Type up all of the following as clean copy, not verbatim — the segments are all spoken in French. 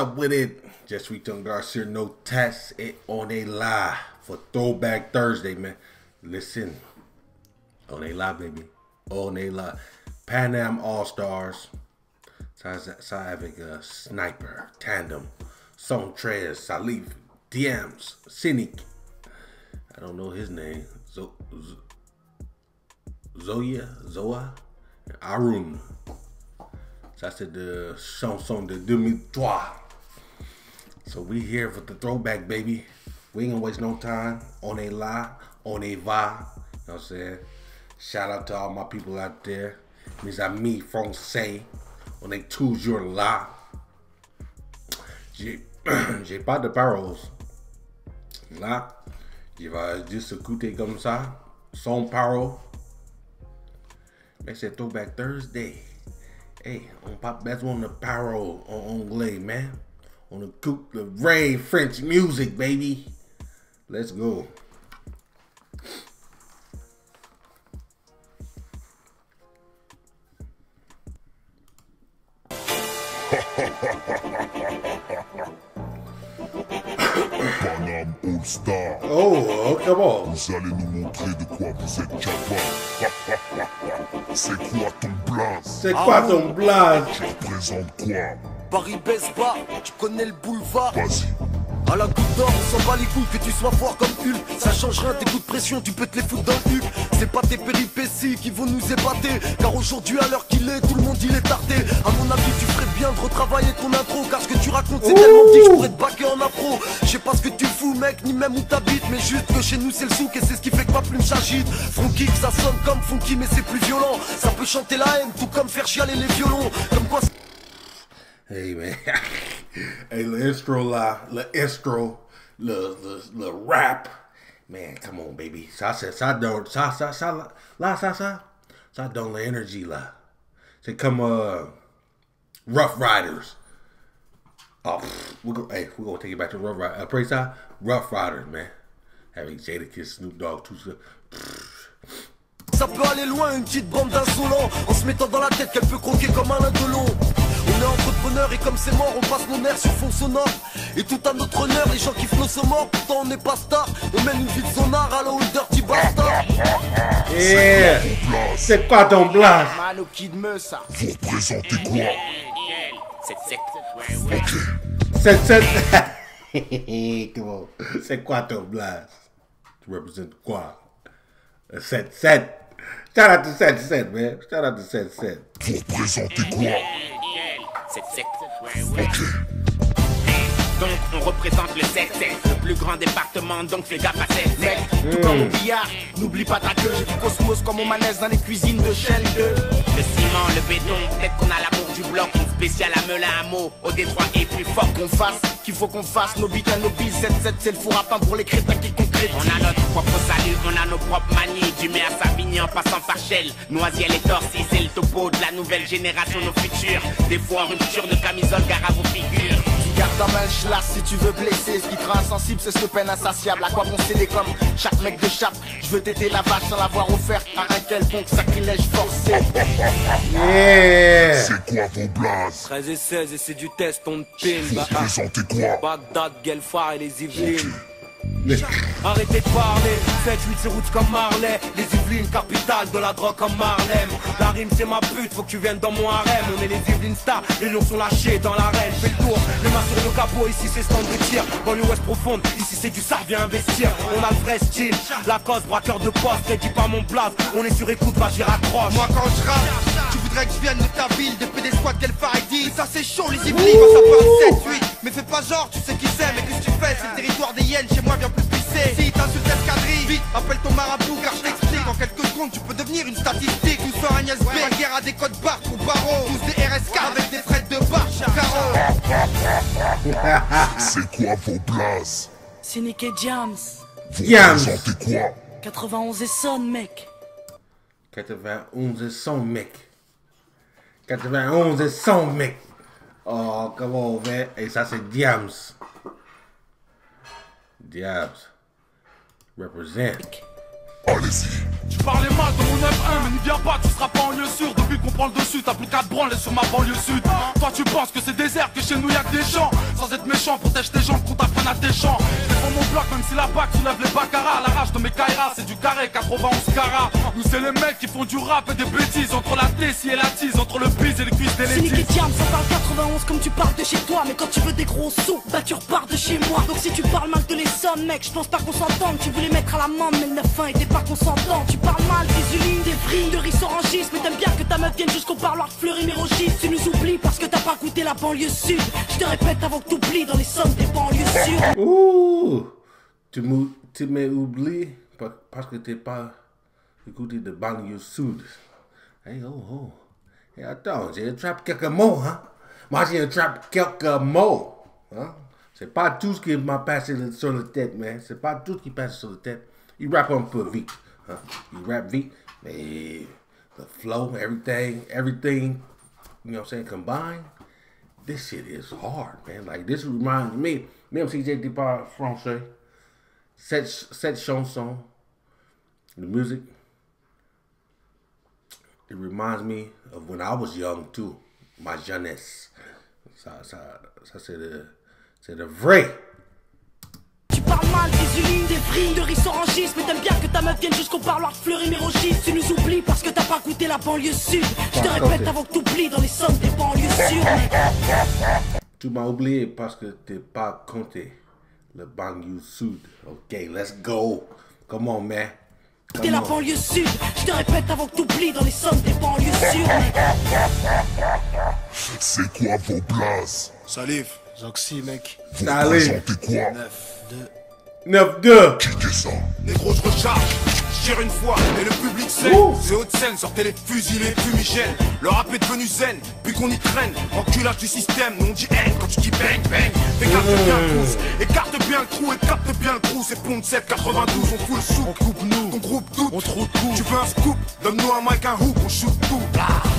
up with it? Just returned Garcia, no test. It on a lie for Throwback Thursday, man. Listen, on a lie, baby. On a lie. Pan Am All-Stars. Ça avec Sniper, Tandem, Sontrez, Salif, Diams, Cynic. I don't know his name. Zoa, Arun. Ça c'est de chanson de 2003. So we here for the throwback, baby. We ain't gonna waste no time. On a lie, on a va. You know what I'm saying? Shout out to all my people out there. Mes amis français. On est toujours là. J'ai pas de paroles. Là, je vais juste écouter comme ça, sans parole. Mais c'est Throwback Thursday. Hey, on pas besoin de paroles en anglais, man. On écoute le vrai French music, baby. Let's go. Paname All Star. Oh, come on. Vous allez nous montrer de quoi vous êtes capable. C'est quoi ton blaze? C'est quoi ton blaze? Tu représentes quoi? Paris baisse bas, tu connais le boulevard. Vas-y. À la goutte d'or, on s'en bat les couilles, que tu sois fort comme Hulk. Ça change rien, tes coups de pression, tu peux te les foutre dans le huc. C'est pas tes péripéties qui vont nous épater. Car aujourd'hui, à l'heure qu'il est, tout le monde il est tardé. À mon avis, tu ferais bien de retravailler ton intro. Car ce que tu racontes, c'est tellement dit que je pourrais te baquer en afro. Je sais pas ce que tu fous, mec, ni même où t'habites. Mais juste que chez nous, c'est le souk et c'est ce qui fait que ma plume s'agite. Funky, ça sonne comme funky, mais c'est plus violent. Ça peut chanter la haine, tout comme faire chialer les violons. Comme quoi. Hey man, hey le intro là, le rap, man, come on baby, ça donne l'énergie là, c'est comme Rough Riders. Oh, we're gonna take it back to Rough Riders. Après ça, Rough Riders, man, avec Jadakiss, Snoop Dogg, tout ça. Ça peut aller loin, une petite bande d'insolents, en se mettant dans la tête qu'elle peut croquer comme un indolent. On est entrepreneur et comme c'est mort, on passe nos nerfs sur fond sonore. Et tout à notre honneur, les gens kiffent nos sont morts, pourtant on n'est pas star. On mène une vie de sonard, allo le dirty bastard. Yeah, c'est quoi ton blaze? Mano Kid Meusa. Vous représentez quoi? 7-7. Come on, c'est quoi ton blaze? Tu représentes quoi? 7-7. Shout out to 7-7, man. Shout out to 7-7. Vous représentez quoi? Donc on représente le 7-7, le plus grand département, donc fais gaffe à 7-7. Tout comme au billard, n'oublie pas ta queue. J'ai du cosmos comme au manège dans les cuisines de Shell 2. Le ciment, le béton, peut-être qu'on a l'amour du bloc. Une spéciale à Melun à Meaux, au Détroit est plus fort qu'on fasse. Qu'il faut qu'on fasse, nos beats à nos billes. 7-7 c'est le four à pain pour les crétins qui concrétisent. On a notre propre salut, on a nos propres manies. Du mai à Savigny en passant par Shell. Noisiel et Torcy, c'est le topo de la nouvelle génération, nos futurs. Des fois en rupture de camisole, gare à vos figures. Garde ta main chlasse si tu veux blesser. Ce qui te rend insensible, c'est ce peine insatiable. À quoi bon céder comme chaque mec de chape? Je veux t'aider la vache sans l'avoir offert à un quelconque sacrilège forcé. Yeah. C'est quoi vos blazes? 13 et 16 et c'est du test, on te Vous représentez quoi? Bagdad, Guelphar et les Yvelines. Arrêtez de parler, 7-8 c'est route comme Marley. Les Yvelines, capitale de la drogue comme Marlem. La rime c'est ma pute, faut que tu viennes dans mon harem. On est les Yvelines stars, les lions sont lâchés dans l'arène. Fais le tour, les mains sur le capot, ici c'est stand de tir. Dans l'ouest profonde, ici c'est du sard, viens investir. On a le vrai style, la cause, braqueur de poste. Ne dis pas mon blaze, on est sur écoute, va j'y raccroche. Moi quand je rappe, tu voudrais que je vienne de ta ville, depuis des squats Guelphar et 10. Mais ça c'est chaud les Yvelines quand ça parle 7-8. Mais fais pas genre, tu sais qui c'est, mais qu'est-ce que tu fais? C'est le territoire des hyènes, chez moi viens plus pisser. Si t'insultes l'escadrille, vite, appelle ton marabout car je t'explique. En quelques secondes tu peux devenir une statistique. Tous sur Agnès B, la guerre a des codes barres pour barreaux. Tous des RSK avec des frettes de barre, carreau. C'est quoi vos blazes? Cynic et Diams. Vous représentez quoi? 91 et sonne, mec. 91 et 100, mec. 91 et 100, mec. Oh, come on, man. Et ça, c'est Diams. Diams. Represent. Allez-y. Tu parlais mal de mon 9-1 mais n'y viens pas, tu seras pas en lieu sûr. Depuis qu'on prend le dessus, t'as plus qu'à te branler sur ma banlieue sud. Toi tu penses que c'est désert, que chez nous y'a que des champs. sans être méchant. Protège tes jambes contre un fan à tes champs. Je défends mon bloc même si la bague soulève les baccarat. La rage de mes Kaira, c'est du carré 91 carats. Nous c'est les mecs qui font du rap et des bêtises. Entre la tessie et la tise, entre le bise et les cuisses des Cynique et ladies. Diam, ça parle 91 comme tu parles de chez toi. Mais quand tu veux des gros sous, bah tu repars de chez moi. Donc si tu parles mal de l'Essonne, mec, je pense pas qu'on s'entende. Tu voulais mettre à la main, mais le 9-1 était pas consentant. Tu parles mal des Ulines, des Vrines, de Riz Orangis. Mais t'aimes bien que ta meuf vienne jusqu'au parloir fleurir mes rogis. Tu nous oublies parce que t'as pas goûté la banlieue sud. Je te répète avant que t'oublies dans les sommes des banlieues sûres. Ouh, tu m'oublies parce que t'es pas écouté de banlieue sud. Hey, oh. Hey, attends, j'ai attrapé quelques mots, hein. Moi, j'ai attrapé quelques mots, hein. C'est pas tout ce qui m'a passé sur la tête, man. C'est pas tout ce qui passe sur la tête. Il rappe un peu vite, hein. Il rappe vite, mais the flow, everything, you know what I'm saying, combined. This shit is hard, man. Like, this reminds me, même si j'étais pas français, cette chanson, the music, it reminds me of when I was young too, ma jeunesse. Ça c'est le vrai. Tu parles mal des Ulines, des Vrines, de Riz Orangis. Mais t'aimes bien que ta meuf vienne jusqu'au parloir fleurir mes rogis. Tu nous oublies parce que t'as pas goûté la banlieue sud. Je te répète avant que t'oublies dans les sommes des banlieues sûres. Tu m'as oublié parce que t'es pas compté le banlieue sud. Ok, let's go. Come on, man. T'es la banlieue sud. Je te répète avant que t'oublies dans les sommes des banlieues sûres. C'est quoi vos blazes? Salif, Zoxy, mec. Vous Salif. représentez quoi? 9-2. Kickez ça. Négro, je recharge, je tire une fois et le public sait. C'est haute scène, sortez les fusils, les fumigènes. Le rap est devenu zen, puis qu'on y traîne. Enculage du système, nous on dit haine quand tu dis bang bang. Écarte bien le pouce, écarte bien le trou, écarte bien le trou. C'est Pont 7, 92, on fout le sou. On coupe nous, on groupe tout, on trouve tout. Tu veux un scoop, donne-nous un mic, un hook, on shoot tout.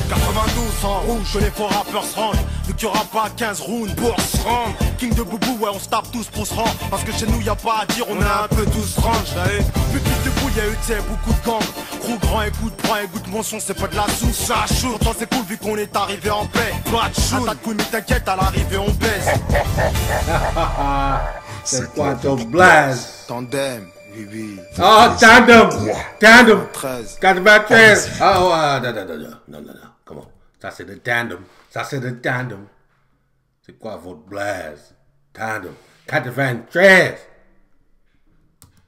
92 en rouge, les faux rappeurs se rangent. Vu qu'il y aura pas 15 rounds pour se rendre. King de Boubou, ouais, on se tape tous pour se rendre. Parce que chez nous, y a pas à dire, on a un peu tous range. Public debout, y'a eu, t'sais, beaucoup de gangs. Gros grand, écoute, prends, écoute mon son, c'est pas de la sauce, ça chaud. Pourtant, c'est cool vu qu'on est arrivé en paix. Pas de shoot, tas de couilles, mais t'inquiète, à l'arrivée, on baise. C'est quoi ton blaze? Tandem, oui. Oh, tandem. 13. 93. Oh, non. Comment? Ça, c'est le tandem. C'est quoi votre blaze? Tandem. 93.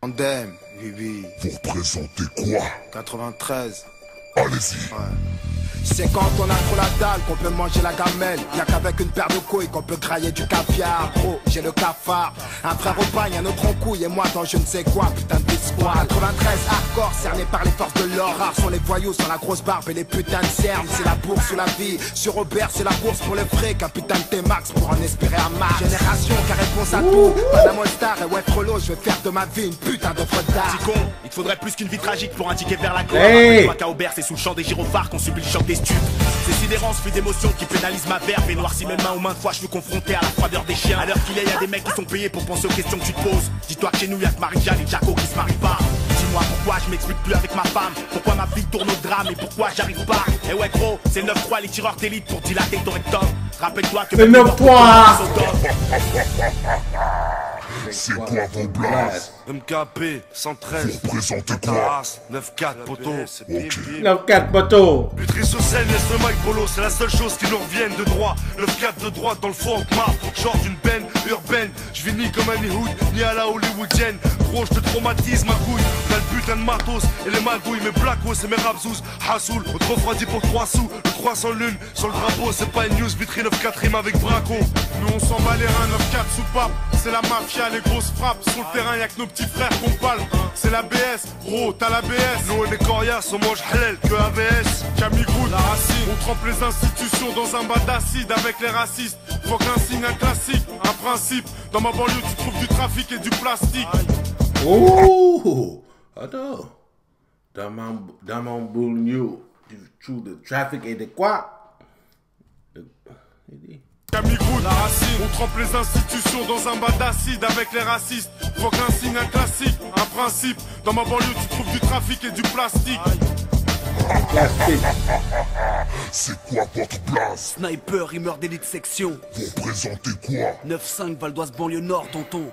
Tandem, oui. Vous représentez quoi? 93. Allez-y. C'est quand on a trop la dalle qu'on peut manger la gamelle. Y'a qu'avec une paire de couilles qu'on peut grailler du caviar. Gros, j'ai le cafard. Un frère au bagne, un autre en couille. Et moi dans je ne sais quoi, putain de squad. 93 hardcore, cerné par les forces de l'or. Rares sont les voyous, sans la grosse barbe et les putains de cernes. C'est la bourse ou la vie. Sur Robert, c'est la course pour le vrai. Capitaine T-Max pour en espérer un match. Génération qui réponse à tout. Panama Star et ouais, Trollo, je vais faire de ma vie une putain d'œuvre d'art. Petit con, il te faudrait plus qu'une vie tragique pour indiquer vers la gloire. Hey. Rappelle-toi qu'à Aubert, c'est sous le champ des gyrophares qu'on subit le choc des stupes. C'est sidérant, ce flux d'émotions qui pénalise ma verve et noircit mes mains aux maintes fois. Je suis confronté à la froideur des chiens. À l'heure qu'il est, y'a des mecs qui sont payés pour penser aux questions que tu te poses. Dis-toi que chez nous, y'a que Marie-Jeanne et Jaco qui se marient pas. Dis-moi pourquoi je m'explique plus avec ma femme. Pourquoi ma vie tourne au drame et pourquoi j'arrive pas. Et ouais gros, c'est 9-3 les tireurs d'élite pour dilater ton rectum. Rappelle-toi que C'est 9-3. C'est quoi vos blazes? MKP, 113. Vous représentez quoi? 9-4, poteau. Ok. 9-4 poteau. Putri sur scène, laisse le mic polo, c'est la seule chose qui nous revienne de droit. 9-4 de droite dans le fond map, genre d'une benne urbaine. Je vis ni comme un Hollywood, ni à la hollywoodienne. Gros, je te traumatise ma couille. On a le putain de matos et les magouilles, mes blacos et mes rapsous. Hassoul, on te refroidit pour 3 sous. Le 300 lune sur le drapeau, c'est pas une news. Vitrine 9-4 rime avec Braco. Nous on s'en bat les reins, 9-4 soupape. C'est la mafia, les grosses frappes. Sur le terrain, y'a que nos petits frères qu'on parle. C'est la BS, gros, t'as la BS. Nous on est coriaces, on mange halal que AVS. Camille Groot, la racine. On trempe les institutions dans un bas d'acide avec les racistes. Faut qu'un signe, un classique, un principe. Dans ma banlieue, tu trouves du trafic et du plastique. Oh, attends. Dans mon banlieue, tu trouves du trafic et de quoi? Camille Groot, la racine. On trempe les institutions dans un bas d'acide avec les racistes. Faut qu'un signe, un classique, un principe. Dans ma banlieue, tu trouves du trafic et du plastique. Plastique. C'est quoi votre place? Sniper, il meurt d'élite section. Vous représentez quoi? 9-5, Val d'Oise, banlieue nord, tonton.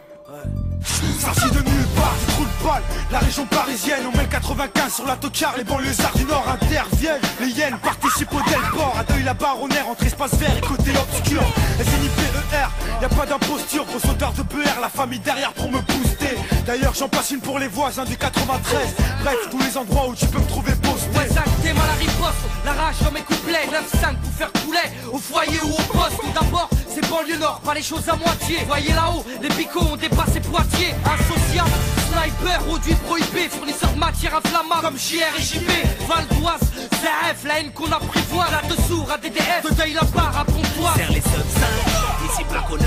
Sorti de nulle part, du trou de balle, la région parisienne, on met le 95 sur la tocard, les banlieusards du nord interviennent. Les hyènes participent au Delport, à deuil la baronnaire entre espace vert et côté obscur. SNIPER, y'a pas d'imposture, gros sauteur de BR, la famille derrière pour me booster. D'ailleurs j'en passe une pour les voisins du 93. Bref, tous les endroits où tu peux me trouver posté. Exactement la riposte, la rage dans mes couplets. 9-5 pour faire couler, au foyer ou au poste. Tout d'abord, c'est banlieue nord, pas les choses à moitié. Voyez là-haut, les picots ont dépassé Poitiers. Insociable, sniper, produit prohibé, fournisseur de matière inflammable comme JR et JB. Val d'Oise, ZF, la haine qu'on apprivoise. Là dessous, à DDF, de deuil la barre à Pontoise. Serre les sub 5, ici plaque au 9-5.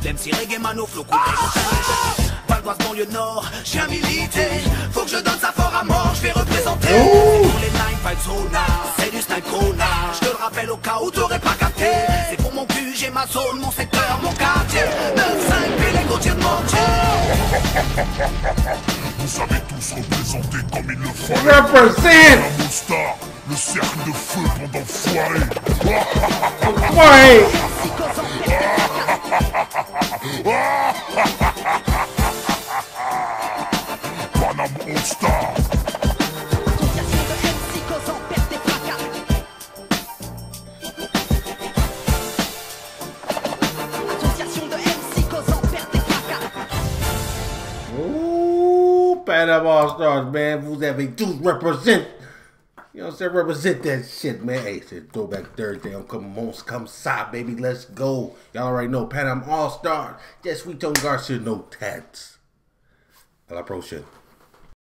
L'MC Reggae Mano, flow coup Val d'Oise, banlieue nord, j'ai un milité. Faut que je donne ça fort à mort, je vais représenter. Pour les 9 vibes Rona, c'est du snipe Rona. Je te le rappelle au cas où t'aurais pas capté. C'est pour mon cul, j'ai ma zone, mon secteur, mon quartier. 9-5, puis les côtiers de Montier. Vous savez tous représenter comme il le faut. Represent! La Monstar, le cercle de feu pendant foiré. Ouais! Panam All Star. Ooh, Panam All Stars, man. Vous avez tous represent. You know what I'm saying? Represent that shit, man. Hey, it's Throwback Thursday. I'm come side, baby. Let's go. Y'all already know Panam All Stars. Just Sweet Tone Garcia, no tats. A la prochaine.